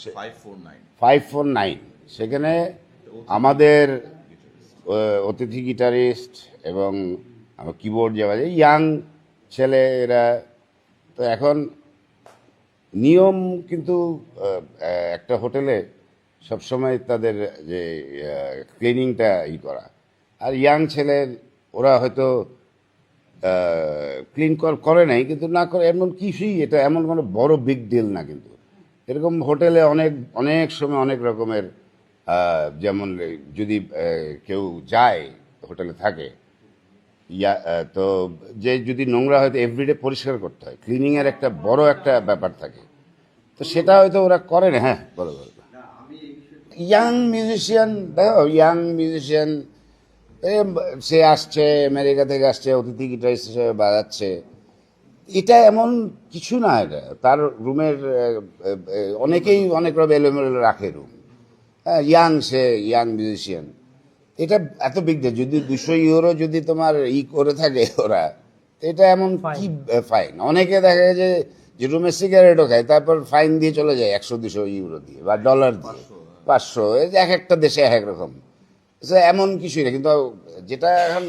549 সেখানে আমাদের অতিথি গিটারিস্ট এবং আমার কিবোর্ড যে বাজে ইয়াং ছেলেরা। তো এখন নিয়ম কিন্তু একটা হোটেলে সবসময় তাদের যে ক্লিনিংটা করা, আর ইয়াং ছেলের ওরা হয়তো ক্লিন করে নাই, কিন্তু না করে এমন কিছুই, এটা এমন কোনো বড় বিগ ডিল না। কিন্তু এরকম হোটেলে অনেক অনেক সময় অনেক রকমের যেমন যদি কেউ যায় হোটেলে থাকে তো যে যদি নোংরা হয়তো এভরিডে পরিষ্কার করতে হয়, ক্লিনিংয়ের একটা বড় একটা ব্যাপার থাকে, তো সেটা হয়তো ওরা করে না। হ্যাঁ, বলো বলো। ইয়াং মিউজিশিয়ান, দেখো ইয়াং মিউজিশিয়ান সে আসছে আমেরিকা থেকে, আসছে অতিথি গিটারিস্ট হিসেবে বাজাচ্ছে, এটা এমন কিছু না। এটা তার রুমের অনেকেই অনেক রকম এলোমেলো রাখে রুম। হ্যাঁ, সে ইয়াং মিউজিশিয়ান, এটা এত বিগ ডে। যদি 200 ইউরো যদি তোমার করে থাকে ওরা, এটা এমন কি ফাইন। অনেকে দেখা যায় যে রুমে সিগারেটও খায়, তারপর ফাইন দিয়ে চলে যায় 100-200 ইউরো দিয়ে বা ডলার দিয়ে, 500। এক একটা দেশে এক এক রকম, এমন কিছুই না। কিন্তু যেটা এখন